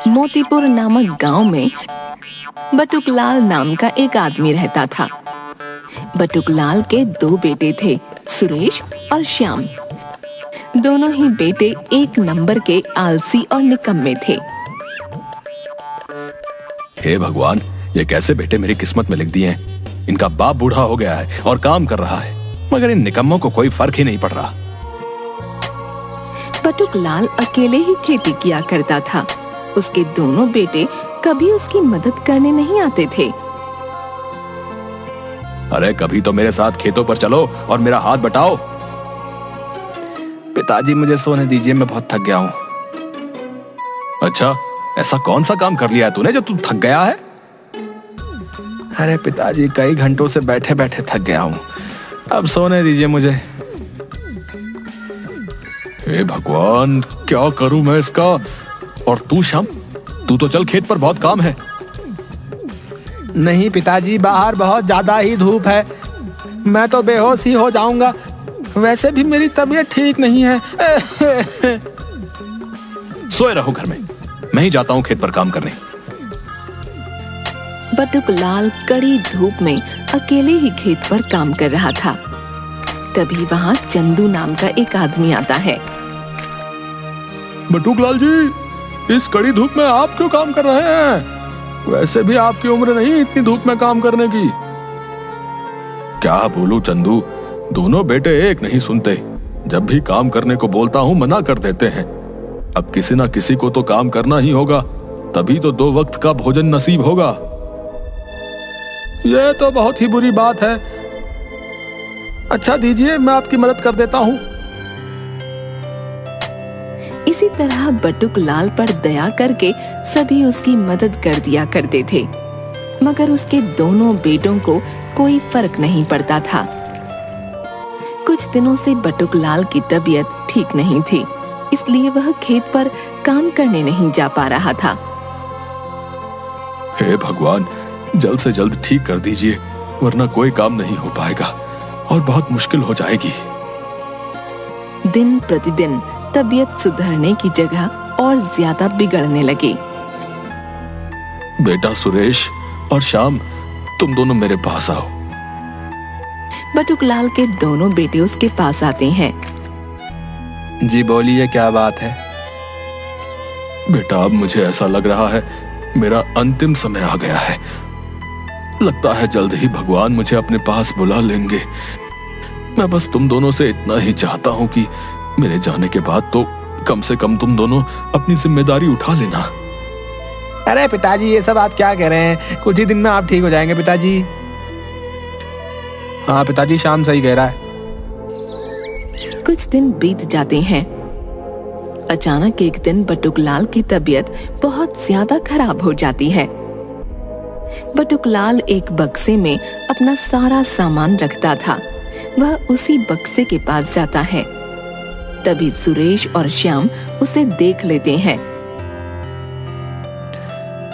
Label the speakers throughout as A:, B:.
A: मोतीपुर नामक गांव में बटुकलाल नाम का एक आदमी रहता था। बटुकलाल के दो बेटे थे, सुरेश और श्याम। दोनों ही बेटे एक नंबर के आलसी और निकम्मे थे।
B: हे भगवान, ये कैसे बेटे मेरी किस्मत में लिख दिए हैं। इनका बाप बूढ़ा हो गया है और काम कर रहा है, मगर इन निकम्मों को कोई फर्क ही नहीं पड़ रहा।
A: बटुकलाल अकेले ही खेती किया करता था। उसके दोनों बेटे कभी उसकी मदद करने नहीं आते थे।
B: अरे कभी तो मेरे साथ खेतों पर चलो और मेरा हाथ बटाओ।
C: पिताजी मुझे सोने दीजिए, मैं बहुत थक गया हूँ।
B: अच्छा, ऐसा कौन सा काम कर लिया है तूने जो तू थक गया है?
C: अरे पिताजी, कई घंटों से बैठे बैठे थक गया हूँ, अब सोने दीजिए मुझे।
B: हे भगवान, क्या करूं मैं इसका। और तू श्याम, तू तो चल, खेत पर बहुत काम है।
C: नहीं पिताजी, बाहर बहुत ज्यादा ही धूप है, मैं तो बेहोश ही हो जाऊंगा। वैसे भी मेरी तबीयत ठीक नहीं है।
B: सोए रहो घर में, मैं ही जाता हूँ खेत पर काम करने।
A: बटुकलाल कड़ी धूप में अकेले ही खेत पर काम कर रहा था। तभी वहाँ चंदू नाम का एक आदमी आता है।
B: बटुकलाल जी, इस कड़ी धूप में आप क्यों काम कर रहे हैं? वैसे भी आपकी उम्र नहीं इतनी धूप में काम करने की। क्या बोलूं चंदू, दोनों बेटे एक नहीं सुनते। जब भी काम करने को बोलता हूं मना कर देते हैं। अब किसी ना किसी को तो काम करना ही होगा, तभी तो 2 वक्त का भोजन नसीब होगा।
C: यह तो बहुत ही बुरी बात है। अच्छा दीजिए, मैं आपकी मदद कर देता हूँ।
A: इसी तरह बटुकलाल पर दया करके सभी उसकी मदद कर दिया करते थे, मगर उसके दोनों बेटों को कोई फर्क नहीं पड़ता था। कुछ दिनों से बटुकलाल की तबीयत ठीक नहीं थी, इसलिए वह खेत पर काम करने नहीं जा पा रहा था।
B: हे भगवान, जल्द से जल्द ठीक कर दीजिए, वरना कोई काम नहीं हो पाएगा और बहुत मुश्किल हो जाएगी।
A: दिन प्रतिदिन तबीयत सुधरने की जगह और ज्यादा बिगड़ने लगी।
B: बेटा सुरेश और श्याम, तुम दोनों मेरे पास आओ।
A: बटुकलाल के दोनों बेटे उसके पास आते हैं।
C: जी बोलिए, क्या बात है?
B: बेटा, अब मुझे ऐसा लग रहा है मेरा अंतिम समय आ गया है। लगता है जल्द ही भगवान मुझे अपने पास बुला लेंगे। मैं बस तुम दोनों से इतना ही चाहता हूँ कि मेरे जाने के बाद तो कम से कम तुम दोनों अपनी जिम्मेदारी उठा लेना।
C: अरे पिताजी, ये सब आप क्या कह रहे हैं? कुछ ही दिन में आप ठीक हो जाएंगे पिताजी। हाँ पिताजी, श्याम सही कह रहा है।
A: कुछ दिन बीत जाते हैं। अचानक एक दिन बटुकलाल की तबीयत बहुत ज्यादा खराब हो जाती है। बटुकलाल एक बक्से में अपना सारा सामान रखता था। वह उसी बक्से के पास जाता है। तभी सुरेश और श्याम उसे देख लेते हैं।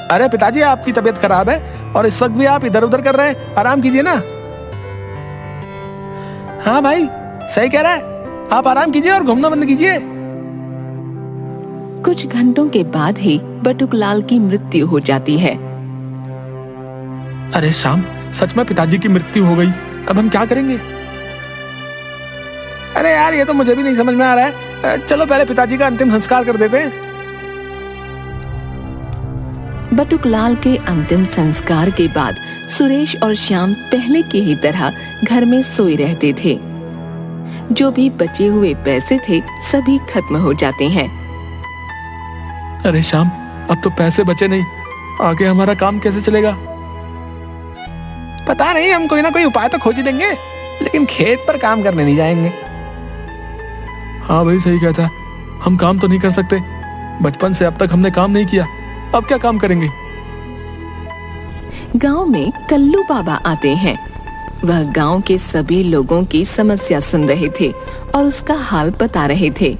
C: अरे पिताजी, आपकी तबीयत खराब है और इस वक्त भी आप इधर उधर कर रहे हैं, आराम कीजिए ना। हाँ भाई, सही कह रहा है, आप आराम कीजिए और घूमना बंद कीजिए।
A: कुछ घंटों के बाद ही बटुकलाल की मृत्यु हो जाती है।
C: अरे श्याम, सच में पिताजी की मृत्यु हो गई, अब हम क्या करेंगे? अरे यार, ये तो मुझे भी नहीं समझ में आ रहा है। चलो पहले पिताजी का अंतिम संस्कार कर देते हैं।
A: बटुकलाल के अंतिम संस्कार के बाद सुरेश और श्याम पहले की ही तरह घर में सोए रहते थे। जो भी बचे हुए पैसे थे सभी खत्म हो जाते हैं।
C: अरे श्याम, अब तो पैसे बचे नहीं, आगे हमारा काम कैसे चलेगा? पता नहीं, हम कोई ना कोई उपाय तो खोज ही देंगे, लेकिन खेत पर काम करने नहीं जाएंगे। हाँ भाई, सही कहता, हम काम तो नहीं कर सकते। बचपन से अब तक हमने काम नहीं किया, अब क्या काम करेंगे?
A: गांव में कल्लू बाबा आते हैं। वह गांव के सभी लोगों की समस्या सुन रहे थे और उसका हाल बता रहे थे।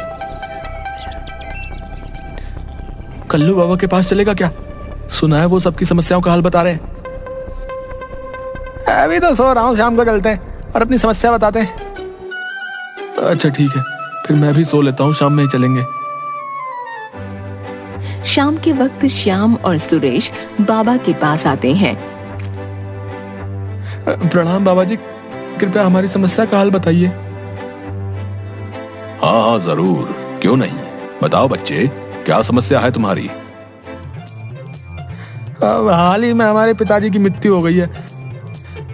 C: कल्लू बाबा के पास चलेगा क्या? सुना है वो सबकी समस्याओं का हल बता रहे हैं। अभी तो सो रहा हूँ, शाम को चलते हैं और अपनी समस्या बताते हैं। अच्छा ठीक है, फिर मैं भी सो लेता हूँ, शाम में ही चलेंगे।
A: शाम के वक्त श्याम और सुरेश बाबा के पास आते हैं।
C: प्रणाम बाबा जी, कृपया हमारी समस्या का हल बताइए।
B: हाँ हाँ जरूर, क्यों नहीं, बताओ बच्चे, क्या समस्या है तुम्हारी?
C: हाल ही में हमारे पिताजी की मृत्यु हो गई है।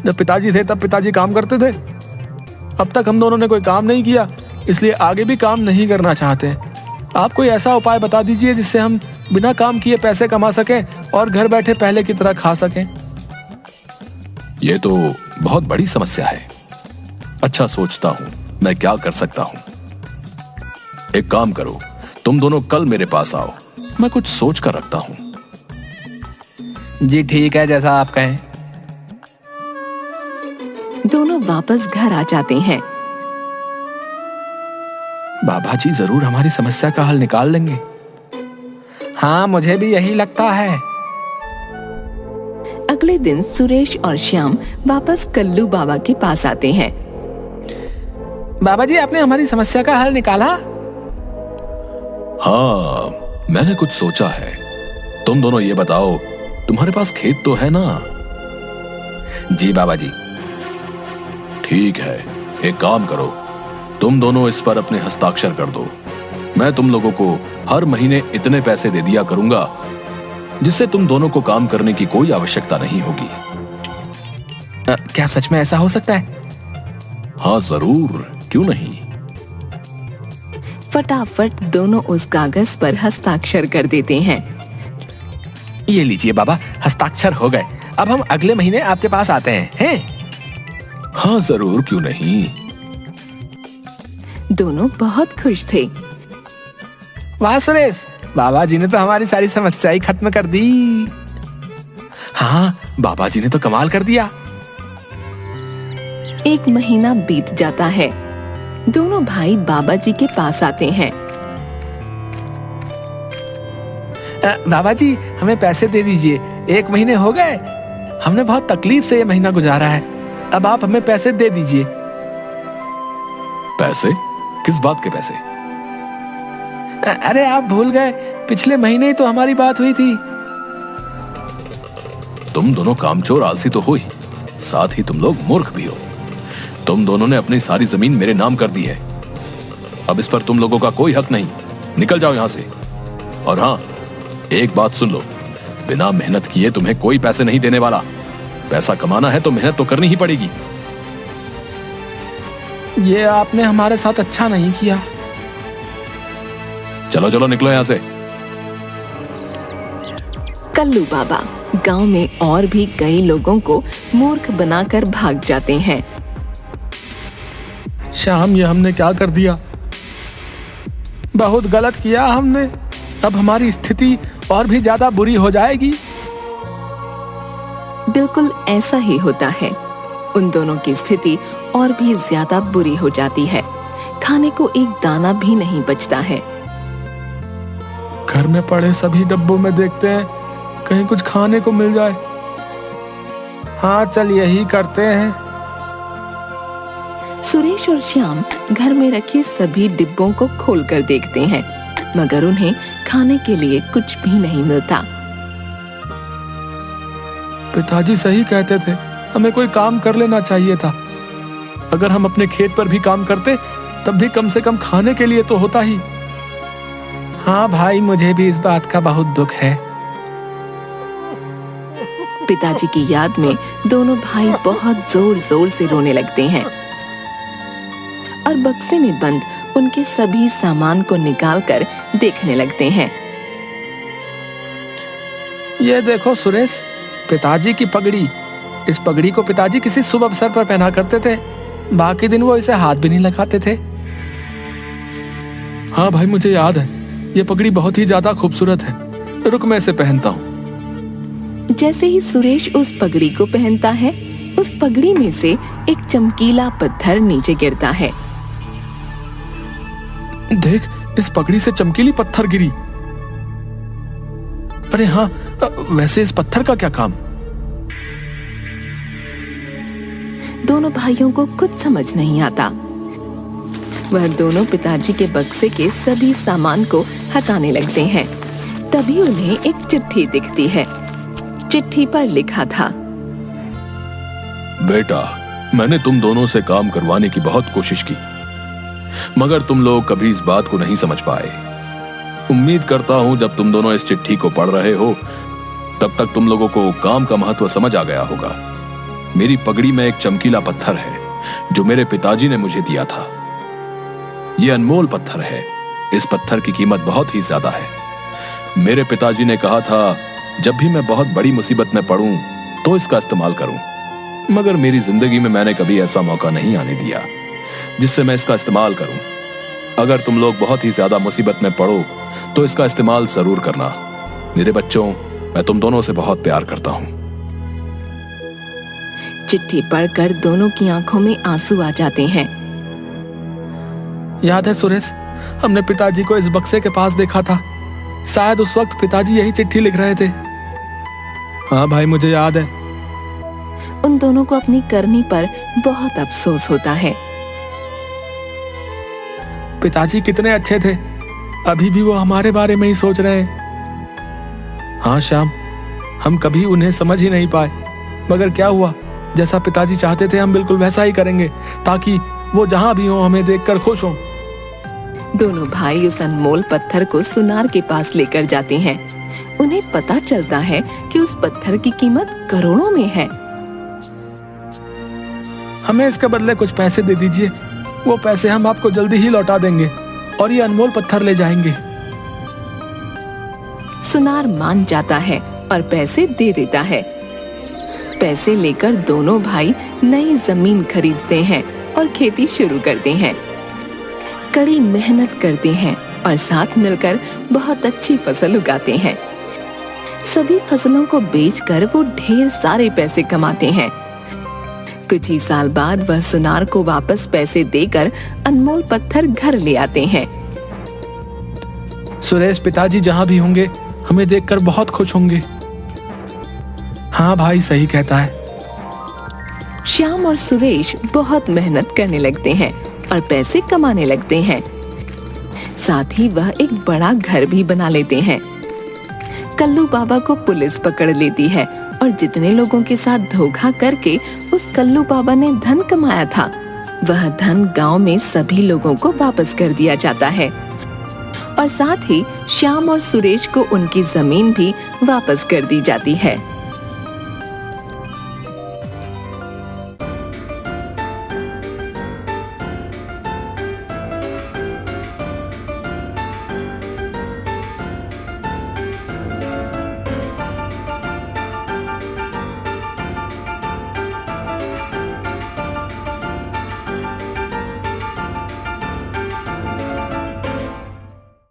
C: जब पिताजी थे तब पिताजी काम करते थे। अब तक हम दोनों ने कोई काम नहीं किया, इसलिए आगे भी काम नहीं करना चाहते। आप कोई ऐसा उपाय बता दीजिए जिससे हम बिना काम किए पैसे कमा सकें और घर बैठे पहले की तरह खा सकें।
B: ये तो बहुत बड़ी समस्या है। अच्छा, सोचता हूं मैं क्या कर सकता हूं। एक काम करो, तुम दोनों कल मेरे पास आओ, मैं कुछ सोच कर रखता हूं।
C: जी ठीक है, जैसा आप कहें।
A: दोनों वापस घर आ जाते हैं।
C: बाबा जी जरूर हमारी समस्या का हल निकाल लेंगे। हाँ, मुझे भी यही लगता है।
A: अगले दिन सुरेश और श्याम वापस कल्लू बाबा के पास आते हैं।
C: बाबा जी, आपने हमारी समस्या का हल निकाला?
B: हाँ, मैंने कुछ सोचा है। तुम दोनों ये बताओ, तुम्हारे पास खेत तो है ना?
C: जी बाबा जी।
B: ठीक है, एक काम करो, तुम दोनों इस पर अपने हस्ताक्षर कर दो। मैं तुम लोगों को हर महीने इतने पैसे दे दिया करूंगा, जिससे तुम दोनों को काम करने की कोई आवश्यकता नहीं होगी।
C: क्या सच में ऐसा हो सकता है?
B: हाँ जरूर, क्यों नहीं।
A: फटाफट दोनों उस कागज पर हस्ताक्षर कर देते हैं।
C: ये लीजिए बाबा, हस्ताक्षर हो गए। अब हम अगले महीने आपके पास आते हैं?
B: हाँ जरूर, क्यों नहीं।
A: दोनों बहुत खुश थे।
C: वाह सुरेश, बाबा जी ने तो हमारी सारी समस्याएं खत्म कर दी। हाँ, बाबा जी ने तो कमाल कर दिया।
A: एक महीना बीत जाता है। दोनों भाई बाबा जी के पास आते हैं।
C: बाबा जी, हमें पैसे दे दीजिए। 1 महीने हो गए, हमने बहुत तकलीफ से ये महीना गुजारा है। अब आप हमें पैसे दे दीजिए।
B: पैसे? किस बात के पैसे?
C: अरे आप भूल गए, पिछले महीने ही तो हमारी बात हुई थी।
B: तुम दोनों कामचोर आलसी तो हो ही, साथ ही तुम लोग मूर्ख भी हो। तुम दोनों ने अपनी सारी जमीन मेरे नाम कर दी है। अब इस पर तुम लोगों का कोई हक नहीं। निकल जाओ यहां से। और हाँ, एक बात सुन लो, बिना मेहनत किए तुम्हें कोई पैसे नहीं देने वाला। पैसा कमाना है तो मेहनत तो करनी ही पड़ेगी।
C: ये आपने हमारे साथ अच्छा नहीं किया।
B: चलो चलो, निकलो यहां से।
A: कल्लू बाबा गांव में और भी कई लोगों को मूर्ख बनाकर भाग जाते हैं।
C: श्याम, ये हमने क्या कर दिया? बहुत गलत किया हमने। अब हमारी स्थिति और भी ज्यादा बुरी हो जाएगी।
A: बिल्कुल ऐसा ही होता है। उन दोनों की स्थिति और भी ज्यादा बुरी हो जाती है। खाने को एक दाना भी नहीं बचता है।
C: घर में पड़े सभी डब्बों में देखते हैं, कहीं कुछ खाने को मिल जाए। हाँ, चल यही करते हैं।
A: सुरेश और श्याम घर में रखे सभी डिब्बों को खोलकर देखते हैं, मगर उन्हें खाने के लिए कुछ भी नहीं मिलता।
C: पिताजी सही कहते थे, हमें कोई काम कर लेना चाहिए था। अगर हम अपने खेत पर भी काम करते, तब भी कम से कम खाने के लिए तो होता ही। हाँ भाई, मुझे भी इस बात का बहुत दुख है।
A: पिताजी की याद में दोनों भाई बहुत जोर जोर से रोने लगते हैं और बक्से में बंद उनके सभी सामान को निकालकर देखने लगते हैं।
C: ये देखो सुरेश, पिताजी की पगड़ी। इस पगड़ी को पिताजी किसी शुभ अवसर पर पहना करते थे। बाकी दिन वो इसे हाथ भी नहीं लगाते थे। हाँ भाई, मुझे याद है। ये पगड़ी बहुत ही ज्यादा खूबसूरत है। रुक, मैं इसे पहनता हूँ।
A: जैसे ही सुरेश उस पगड़ी को पहनता है, उस पगड़ी में से एक चमकीला पत्थर नीचे गिरता है।
C: देख, इस पगड़ी से चमकीली पत्थर गिरी। अरे हाँ, वैसे इस पत्थर का क्या काम?
A: दोनों भाइयों को कुछ समझ नहीं आता। वह दोनों पिताजी के बक्से के सभी सामान को हटाने लगते हैं। तभी उन्हें एक चिट्ठी दिखती है। चिट्ठी पर लिखा था,
B: बेटा, मैंने तुम दोनों से काम करवाने की बहुत कोशिश की, मगर तुम लोग कभी इस बात को नहीं समझ पाए। उम्मीद करता हूं जब तुम दोनों इस चिट्ठी को पढ़ रहे हो तब तक तुम लोगों को काम का महत्व समझ आ गया होगा। मेरी पगड़ी में एक चमकीला पत्थर है जो मेरे पिताजी ने मुझे दिया था। यह अनमोल पत्थर है। इस पत्थर की कीमत बहुत ही ज्यादा है। मेरे पिताजी ने कहा था जब भी मैं बहुत बड़ी मुसीबत में पड़ूं तो इसका इस्तेमाल करूं, मगर मेरी जिंदगी में मैंने कभी ऐसा मौका नहीं आने दिया जिससे मैं इसका इस्तेमाल करूं। अगर तुम लोग बहुत ही ज्यादा मुसीबत में पड़ो तो इसका इस्तेमाल जरूर करना। मेरे बच्चों, मैं तुम दोनों से बहुत प्यार करता हूं।
A: चिट्ठी पढ़कर दोनों की आंखों में आंसू आ जाते हैं।
C: याद है सुरेश, हमने पिताजी को इस बक्से के पास देखा था। शायद उस वक्त पिताजी यही चिट्ठी लिख रहे थे। हाँ भाई, मुझे याद है।
A: उन दोनों को अपनी करनी पर बहुत अफसोस होता है।
C: पिताजी कितने अच्छे थे, अभी भी वो हमारे बारे में ही सोच रहे हैं। हाँ श्याम, हम कभी उन्हें समझ ही नहीं पाए, मगर क्या हुआ, जैसा पिताजी चाहते थे हम बिल्कुल वैसा ही करेंगे ताकि वो जहां भी हो हमें देखकर खुश हों।
A: दोनों भाई उस अनमोल पत्थर को सुनार के पास लेकर जाते हैं। उन्हें पता चलता है कि उस पत्थर की कीमत करोड़ों में है।
C: हमें इसके बदले कुछ पैसे दे दीजिए, वो पैसे हम आपको जल्दी ही लौटा देंगे और ये अनमोल पत्थर ले जाएंगे।
A: सुनार मान जाता है और पैसे दे देता है। पैसे लेकर दोनों भाई नई जमीन खरीदते हैं और खेती शुरू करते हैं। कड़ी मेहनत करते हैं और साथ मिलकर बहुत अच्छी फसल उगाते हैं। सभी फसलों को बेचकर वो ढेर सारे पैसे कमाते हैं। कुछ ही साल बाद वह सुनार को वापस पैसे देकर अनमोल पत्थर घर ले आते हैं।
C: सुरेश, पिताजी जहां भी होंगे हमें देखकर बहुत खुश होंगे। हाँ भाई, सही कहता है।
A: श्याम और सुरेश बहुत मेहनत करने लगते हैं और पैसे कमाने लगते हैं। साथ ही वह एक बड़ा घर भी बना लेते हैं। कल्लू बाबा को पुलिस पकड़ लेती है और जितने लोगों के साथ धोखा करके उस कल्लू बाबा ने धन कमाया था, वह धन गांव में सभी लोगों को वापस कर दिया जाता है और साथ ही श्याम और सुरेश को उनकी जमीन भी वापस कर दी जाती है।